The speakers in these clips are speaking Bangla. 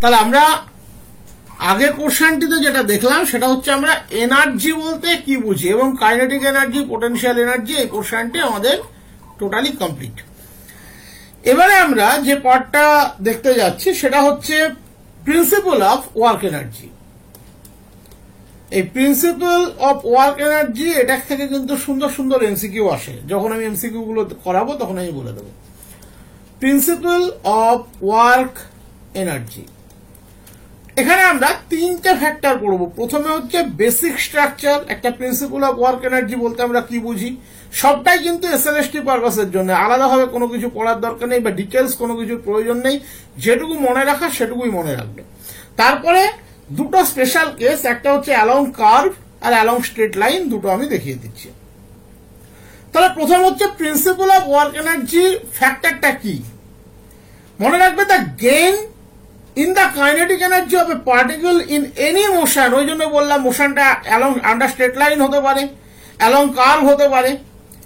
তাহলে আমরা আগের কোশ্চেনটিতে যেটা দেখলাম সেটা হচ্ছে আমরা এনার্জি বলতে কি বুঝি এবং কাইনেটিক এনার্জি, পোটেনশিয়াল এনার্জি, এই কোশ্চেনটি আমাদের টোটালি কমপ্লিট। এবারে আমরা যে পার্টটা দেখতে যাচ্ছি সেটা হচ্ছে প্রিন্সিপল অফ ওয়ার্ক এনার্জি। এই প্রিন্সিপল অফ ওয়ার্ক এনার্জি, এটা থেকে কিন্তু সুন্দর সুন্দর এমসিকিউ আসে। যখন আমি এমসিকিউ গুলো করাবো তখন আমি বলে দেবো। প্রিন্সিপল অফ ওয়ার্ক এনার্জি, এখানে আমরা তিনটে ফ্যাক্টর করব। প্রথমে হচ্ছে বেসিক স্ট্রাকচার। একটা প্রিন্সিপল অফ ওয়ার্ক এনার্জি বলতে আমরা কি বুঝি, সবটাই কিন্তু এসএলএসটি পারপাসের জন্য, আলাদাভাবে কোনো কিছু পড়ার দরকার নেই বা ডিটেলস কোনো কিছুর প্রয়োজন নেই। যেটুকু মনে রাখা সেটুকুই মনে রাখবে। তারপরে দুটো স্পেশাল কেস, একটা হচ্ছে অ্যালং কার্ভ আর অ্যালং স্ট্রেট লাইন, দুটো আমি দেখিয়ে দিচ্ছি। তাহলে প্রথম হচ্ছে প্রিন্সিপল অফ ওয়ার্ক এনার্জি ফ্যাক্টরটা কি মনে রাখবে, the gain in the kinetic energy of a particle in any motion. ওই জন্য বললাম মোশনটা অ্যালং আন্ডার স্ট্রেট লাইন হতে পারে, অ্যালং কার্ভ হতে পারে।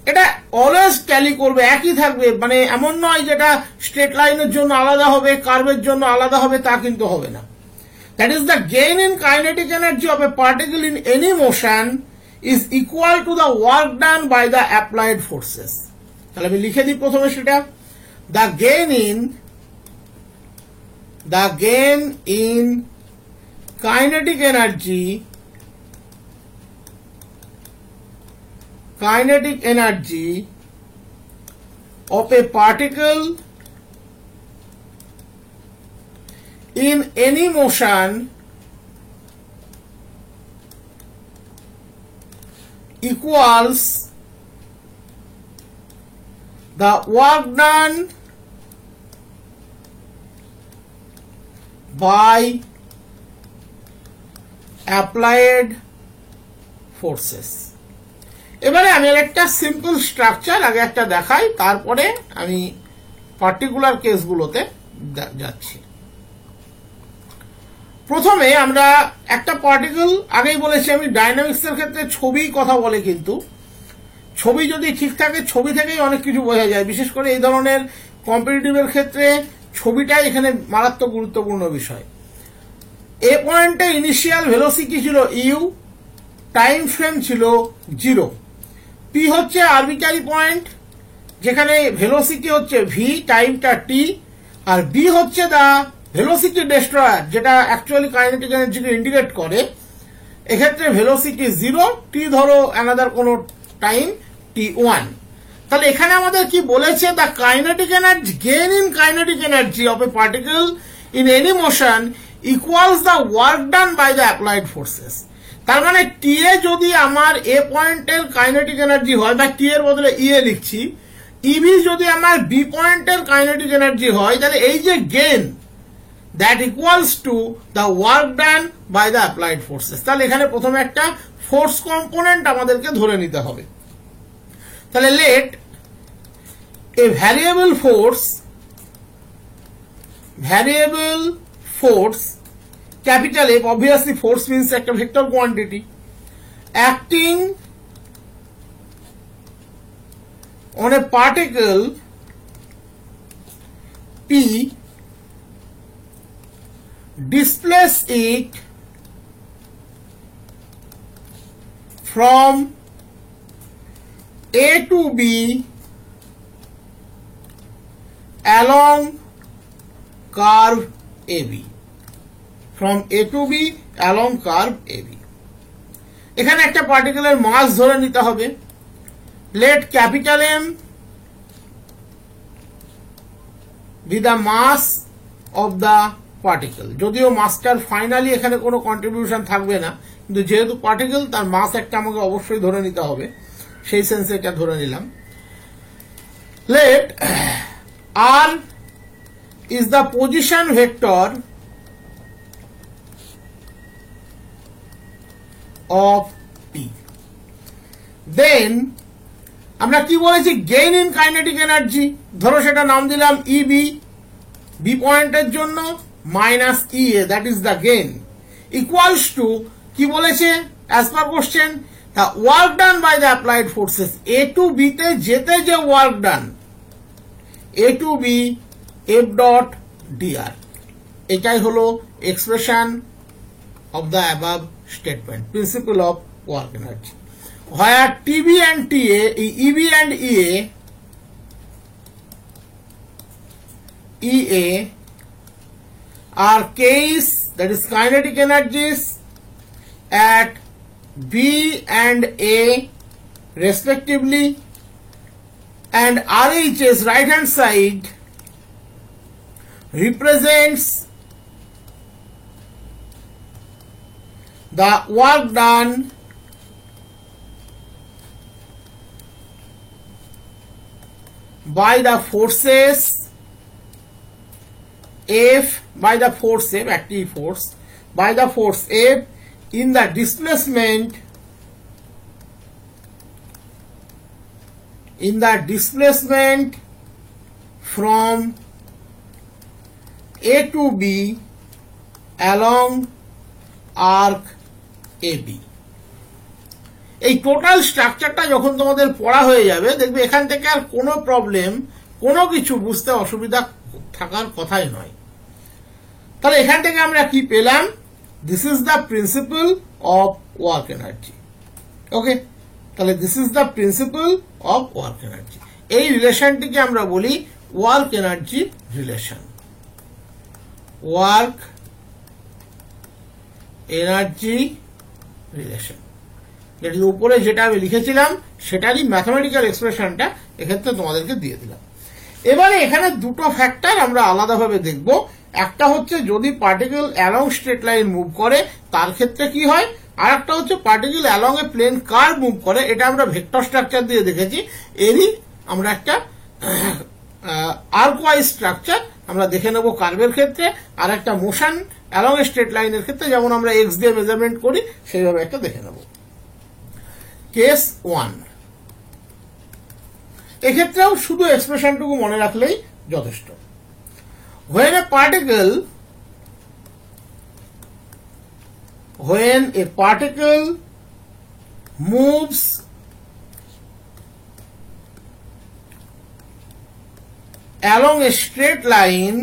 এটা অলওয়েজ ট্যালি করবে, একই থাকবে। মানে এমন নয় যেটা স্ট্রেট লাইনের জন্য আলাদা হবে, কার্ভের জন্য আলাদা হবে, তা কিন্তু হবে না। That is, the gain in kinetic energy of a particle in any motion is equal to the work done by the applied forces. তাহলে আমি লিখে দিই প্রথমে সেটা, the gain in kinetic energy of a particle in any motion equals the work done by applied forces. এবারে আমি একটা সিম্পল স্ট্রাকচার আগে একটা দেখাই, তারপরে আমি পার্টিকুলার কেসগুলোতে যাচ্ছি। প্রথমে আমরা একটা পার্টিকেল, আগেই বলেছি আমি ডাইনামিক্সের ক্ষেত্রে ছবি কথা বলে, কিন্তু ছবি যদি ঠিক থাকে ছবি থেকেই অনেক কিছু বোঝা যায়। বিশেষ করে এই ধরনের কম্পিটিটিভের ক্ষেত্রে ছবিটাই এখানে মারাত্মক গুরুত্বপূর্ণ বিষয়। এ পয়েন্টে ইনিশিয়াল ভেলোসিটি ছিল ইউ, টাইম ফ্রেম ছিল 0। পি হচ্ছে আরবিটারি পয়েন্ট যেখানে ভেলোসিটি হচ্ছে ভি, টাইমটা টি, আর বি হচ্ছে দা ভেলোসিটি ডেস্ট্রয়ার যেটা অ্যাকচুয়ালি কাইনেটিক এনার্জিকে ইন্ডিকেট করে। এক্ষেত্রে ভেলোসিটি 0, টি ধরো অ্যানাদার কোনো টাইম t1। তাহলে এখানে আমাদের কি বলেছে, the kinetic energy gain in kinetic energy of a particle in any motion equals the work done by the applied forces. তার মানে টি এ যদি আমার এ পয়েন্টের কাইনেটিক এনার্জি হয়, বা টি এর বদলে ই এ লিখছি, ইবি যদি আমার বি পয়েন্টের কাইনেটিক এনার্জি হয়, তাহলে এই যে gain that equals to the work done by the applied forces। তাহলে এখানে প্রথমে একটা ফোর্স কম্পোনেন্ট আমাদেরকে ধরে নিতে হবে। তাহলে let a variable force capital F, obviously force means একটা vector quantity, acting on a particle P displace it from A to B along curve AB, from A to B along curve AB। এখানে একটা পার্টিকেলের মাস ধরে নিতে হবে। let capital M be the mass of the particle. যদিও মাসটার ফাইনালি এখানে কোনো কন্ট্রিবিউশন থাকবে না, কিন্তু যেহেতু পার্টিকেল তার মাস একটা আমাকে অবশ্যই ধরে নিতে হবে, সেই সেন্সে এটা ধরে নিলাম। Let r is the position vector of p. Then আমরা কি বলেছি, গেইন ইন কাইনেটিক এনার্জি, ধরো সেটা নাম দিলাম ইবি, বি পয়েন্টের জন্য minus E A, that is the gain, equals to কি বলেছে as per question, the work done by the applied forces. A to B তে যেতে যে work done, A to B F dot D R. এটাই হলো expression of the above statement, principle of work energy, where TB and TA, EB and EA are Ks, that is kinetic energies, at B and A respectively, and RHS, right hand side, represents the work done by the forces F, by the force F, active force, by the force F in the displacement from A to B along arc AB. এই টোটাল স্ট্রাকচারটা যখন তোমাদের পড়া হয়ে যাবে দেখবে এখান থেকে আর কোনো প্রবলেম, কোনো কিছু বুঝতে অসুবিধা থাকার কথাই নয়। তাহলে এখান থেকে আমরা কি পেলাম? This is the principle of work energy. Okay, তাহলে this is the principle of work energy. এই রিলেশনটিকে আমরা বলি work energy relation. Work energy relation, যেটি উপরে যেটা আমি লিখেছিলাম সেটারই ম্যাথমেটিক্যাল এক্সপ্রেশনটা এক্ষেত্রে তোমাদেরকে দিয়ে দিলাম। এবারে এখানে দুটো ফ্যাক্টর আমরা আলাদাভাবে দেখব। একটা হচ্ছে যদি particle along straight line move করে তার ক্ষেত্রে কি হয়, আর একটা হচ্ছে particle along a plane curve move করে। এটা আমরা ভেক্টর স্ট্রাকচার দিয়ে দেখেছি। এরই আমরা একটা আর্ক ওয়াইজ স্ট্রাকচার আমরা দেখে নেব কার্ভের ক্ষেত্রে, আর একটা মোশন অ্যালং এ স্ট্রেট লাইনের ক্ষেত্রে যেমন আমরা এক্স দিয়ে মেজারমেন্ট করি সেইভাবে একটা দেখে নেব। কেস 1, এক্ষেত্রেও শুধু এক্সপ্রেশনটুকু মনে রাখলেই যথেষ্ট। when a particle moves along a straight line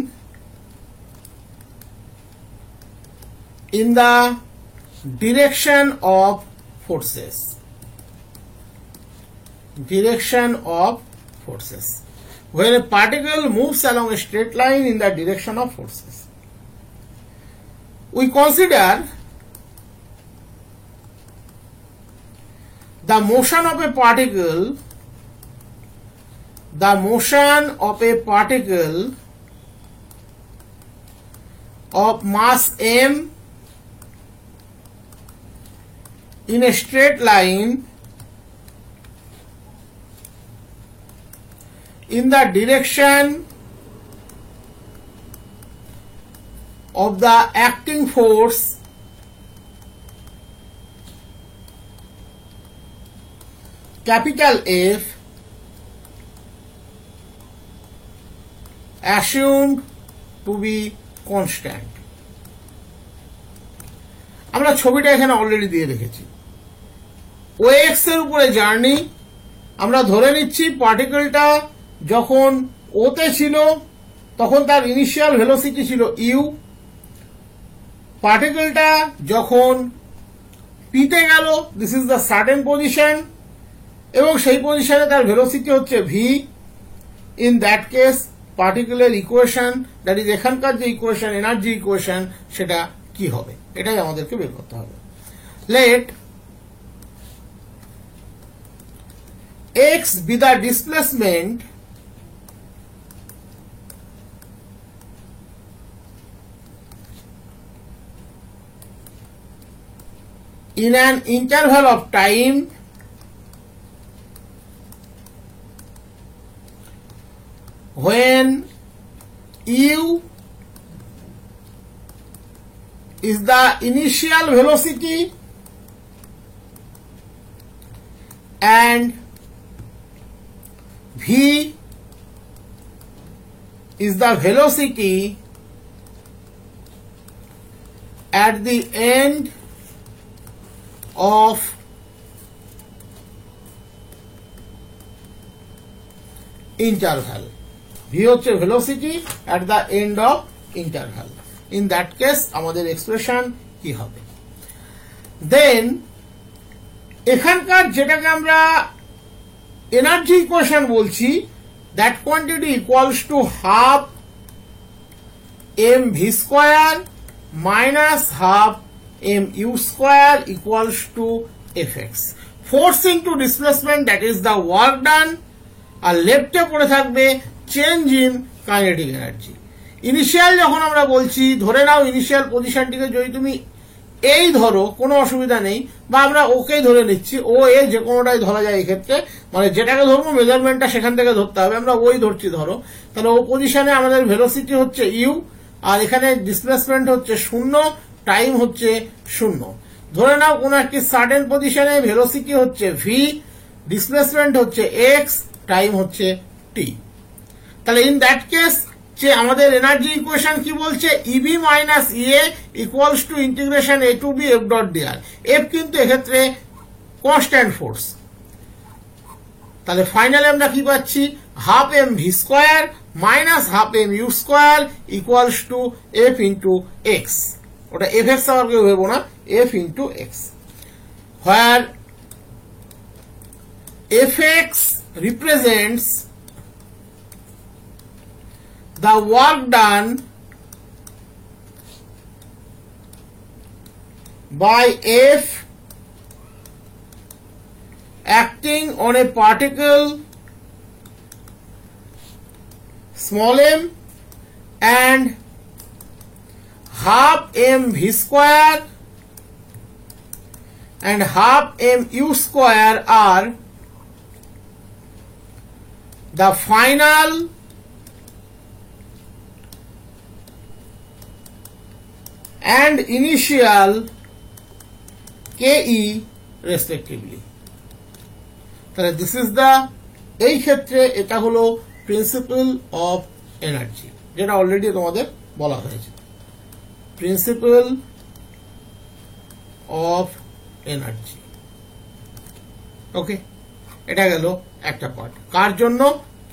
in the direction of forces, when a particle moves along a straight line in the direction of forces, we consider the motion of a particle of mass m in a straight line in the direction of the acting force capital F assumed to be constant. আমরা ছবিটা এখানে অলরেডি দিয়ে রেখেছি। OX এর উপরে জার্নি, আমরা ধরে নিচ্ছি পার্টিকেলটা যখন ওতে ছিল তখন তার ইনিশিয়াল ভেলোসিটি ছিল ইউ, পার্টিকেলটা যখন পিতে গেল this is the certain position এবং সেই পজিশনে তার ভেলোসিটি হচ্ছে V. In that case particular equation, that is এখানকার যে ইকুয়েশন এনার্জি ইকুয়েশন সেটা কি হবে, এটাই আমাদেরকে বের করতে হবে। Let x be the displacement in an interval of time when u is the initial velocity and v is the velocity at the end of interval. V হচ্ছে velocity at the end of interval. In that case আমাদের এক্সপ্রেশন কি হবে? দেন এখানকার যেটাকে আমরা এনার্জি ইকুয়েশন বলছি, that quantity equals to half mv square minus half mu square equals to fx. Force into displacement, that is the work done, আর লেফটে পড়ে থাকবে change in kinetic energy. Initial যখন আমরা বলছি, ধরে নাও ইনিশিয়াল পজিশনটিকে যদি তুমি এই ধরো, কোনো অসুবিধা নেই, বা আমরা ওকেই ধরে নিচ্ছি, ও এ যে কোনোটাই ধরা যায় এই ক্ষেত্রে, মানে যেটাকে ধরবো মেজারমেন্টটা সেখান থেকে ধরতে হবে, আমরা ওই ধরছি ধরো, তাহলে ও পজিশনে আমাদের ভেলোসিটি হচ্ছে ইউ, আর এখানে ডিসপ্লেসমেন্ট হচ্ছে 0, টাইম হচ্ছে 0। ধরে নাও কোন একটি সার্টেন পজিশনে ভেলোসিটি হচ্ছে ভি, ডিসপ্লেসমেন্ট হচ্ছে এক্স, টাইম হচ্ছে টি। তাহলে ইন দ্যাট কেস যে আমাদের এনার্জি ইকুয়েশন কি বলছে, E B minus E A equals to integration A to B F dot D R. F কিন্তু এক্ষেত্রে কনস্ট্যান্ট ফোর্স। তাহলে ফাইনালি আমরা কি পাচ্ছি, half M V square minus half M U square equals to F into X. ওটা এফ এক্স আবার কেউ ভেবো না, F into X, where F X represents the work done by F acting on a particle small m and half mv square and half mu square are the final and initial KE respectively. তাহলে দিস ইজ দ্য, এই ক্ষেত্রে এটা হলো প্রিন্সিপল অফ এনার্জি, যেটা অলরেডি তোমাদের বলা হয়েছে, প্রিন্সিপল অফ এনার্জি। ওকে, এটা গেল একটা পার্ট। কার জন্য?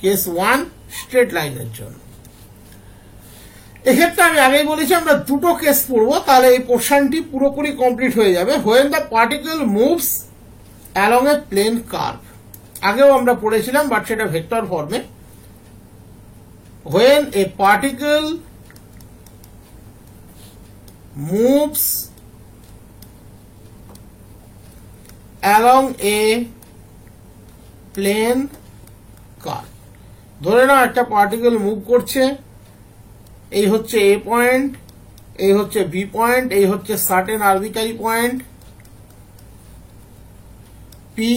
কেস 1 স্ট্রেট লাইনের জন্য। এক্ষেত্রে আমি আগেই বলেছি আমরা দুটো কেস পড়বো, তাহলে এই পোর্শনটি পুরোপুরি কমপ্লিট হয়ে যাবে। When the particle moves along a plane curve, আগেও আমরা পড়েছিলাম বাট সেটা ভেক্টর ফর্মে। When a particle moves along a plane curve, ধরে নাও একটা পার্টিকেল মুভ করছে, এই হচ্ছে এ পয়েন্ট, এই হচ্ছে বি পয়েন্ট, এই হচ্ছে certain arbitrary point P,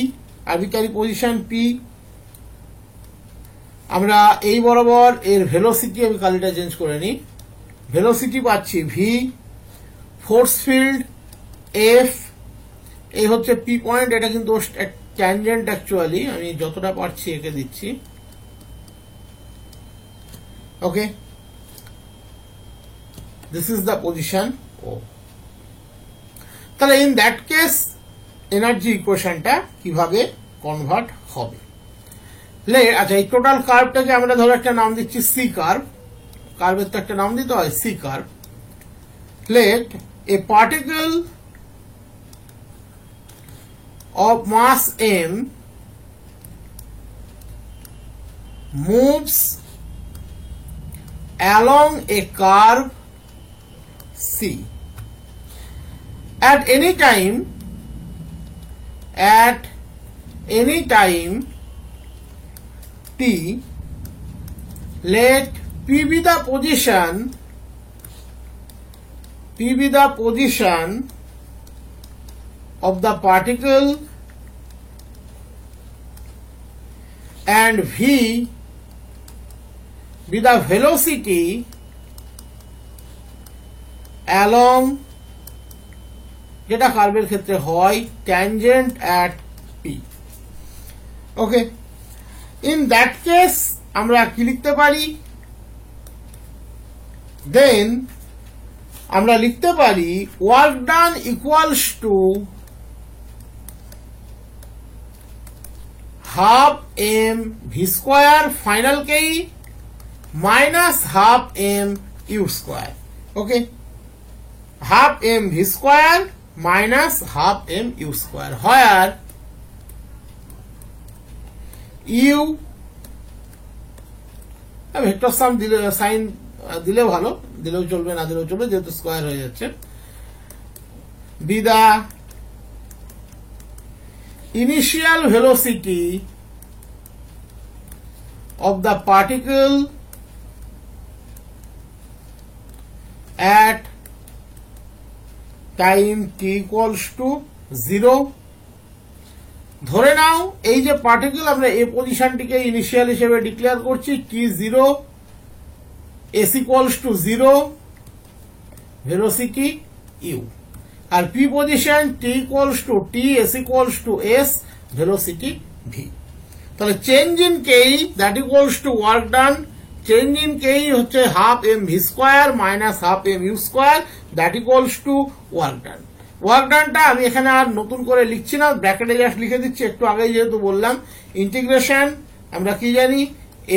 arbitrary position P. আমরা এই বরাবর এর ভেলোসিটি, আমি কালিটা চেঞ্জ করে নিই, ভেলোসিটি পাচ্ছি ভি, ফোর্স ফিল্ড এফ, এই হচ্ছে পি পয়েন্ট, এটা কিন্তু ট্যানজেন্ট অ্যাকচুয়ালি, আমি যতটা পারছি এঁকে দিচ্ছি। ওকে, this is the position O. তাহলে ইন দ্যাট কেস এনার্জি ইকুয়েশনটা কিভাবে কনভার্ট হবে? আচ্ছা, এই টোটাল কার্ভটাকে আমরা ধরো একটা নাম দিচ্ছি সি কার্ভ, কার্ভের তো একটা নাম দিতে হয়, C curve. Let a particle of mass m moves along a curve C at any time t, let p be the position of the particle and v be the velocity along, যেটা কার্ভের ক্ষেত্রে হয়, tangent at p. Okay, in that case আমরা কি লিখতে পারি? দেন আমরা লিখতে পারি work done equals to half M V square final KE minus half M U square. Okay, half M V square minus half M U square, হয় ইউ ভেক্টর সাম দিলে সাইন দিলে ভালো, দিলেও চলবে না দিলেও চলবে যেহেতু স্কোয়ার হয়ে যাচ্ছে, be the initial velocity of the particle at time t equals to 0. ধরে নাও এই যে পার্টিকেল আমরা এই পজিশনটিকে ইনিশিয়াল হিসেবে ডিক্লেয়ার করছি t0, s equals to 0, velocity u, আর p পজিশন t equals to t, s equals to s, velocity v। তাহলে change in KE that equals to work done, change in KE হচ্ছে half M V square minus half M U square that equals to work done. Work ডানটা আমি এখানে আর নতুন করে লিখছি না, ব্র্যাকেটে জাস্ট লিখে দিচ্ছি, একটু আগে যেহেতু বললাম ইন্টিগ্রেশন আমরা কি জানি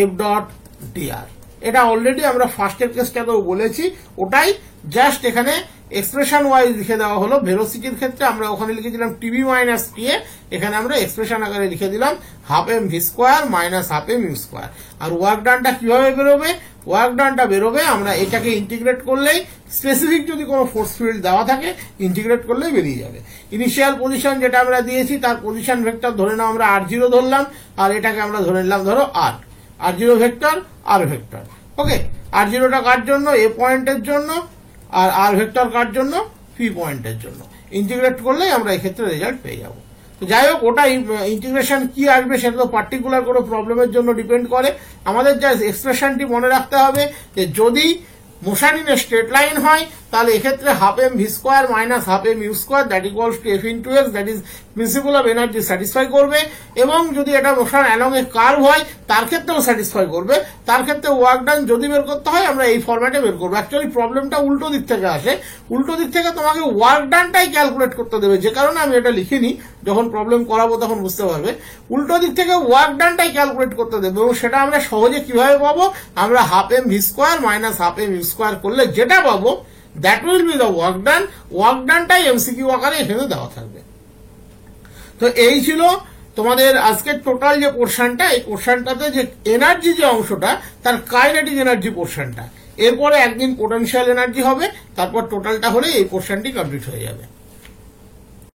এফ ডট ডিআর, এটা অলরেডি আমরা ফার্স্টের কেসটাতেও বলেছি, ওটাই জাস্ট এখানে এক্সপ্রেশন ওয়াইজ লিখে দেওয়া হলো। ভেলোসিটির ক্ষেত্রে আমরা ওখানে লিখেছিলাম টিবি মাইনাস টি এ, এখানে আমরা এক্সপ্রেশন আকারে লিখে দিলাম half M V square minus half M U square. আর ওয়ার্ক ডানটা কিভাবে বেরোবে, ওয়ার্ক ডানটা বেরোবে আমরা এটাকে ইন্টিগ্রেট করলেই, স্পেসিফিক যদি কোনো ফোর্স ফিল্ড দেওয়া থাকে ইন্টিগ্রেট করলেই বেরিয়ে যাবে। ইনিশিয়াল পজিশন যেটা আমরা দিয়েছি তার পজিশন ভেক্টর ধরে নাও আমরা আর জিরো ধরলাম, আর এটাকে আমরা ধরে নিলাম ধরো আর জিরো ভেক্টর আর ভেক্টর। ওকে, আর জিরোটা কার জন্য, এ পয়েন্টের জন্য, আর আর ভেক্টর কার জন্য, পি পয়েন্টের জন্য। ইন্টিগ্রেট করলেই আমরা এই ক্ষেত্রে রেজাল্ট পেয়ে যাব। তো যাই হোক, ওটা ইন্টিগ্রেশন কি আসবে সেটা তো পার্টিকুলার কোনো প্রবলেমের জন্য ডিপেন্ড করে। আমাদের যা এক্সপ্রেশনটি মনে রাখতে হবে যে যদি motion in a straight line হয় তাহলে এক্ষেত্রে half M V square minus half M U square that equals to F into x, that is principle of energy satisfy করবে। এবং যদি এটা মোশন অ্যালং এ কার্ভ হয় তার ক্ষেত্রেও স্যাটিসফাই করবে। তার ক্ষেত্রে ওয়ার্ক ডান যদি বের করতে হয় আমরা এই ফরম্যাটে বের করবো। অ্যাকচুয়ালি প্রবলেমটা উল্টো দিক থেকে আসে, উল্টো দিক থেকে তোমাকে ওয়ার্ক ডানটাই ক্যালকুলেট করতে দেবে, যে কারণে আমি এটা লিখিনি, যখন প্রবলেম করাবো তখন বুঝতে পারবে। উল্টো দিক থেকে ওয়ার্ক ডানটাই ক্যালকুলেট করতে দেবে, এবং সেটা আমরা সহজে কিভাবে পাবো, আমরা half M V square minus half M U square করলে যেটা পাবো that will be the work done. Work ডানটাই এমসিকিউ আকারে এখানে দেওয়া থাকবে। তো এই ছিল তোমাদের আজকের টোটাল যে পোর্শনটা, এই পোর্শনটাতে যে এনার্জি যে অংশটা তার কাইনেটিক এনার্জি পোর্শনটা, এরপরে একদিন পোটেনশিয়াল এনার্জি হবে, তারপর টোটালটা হলে এই পোর্শনটি কমপ্লিট হয়ে যাবে।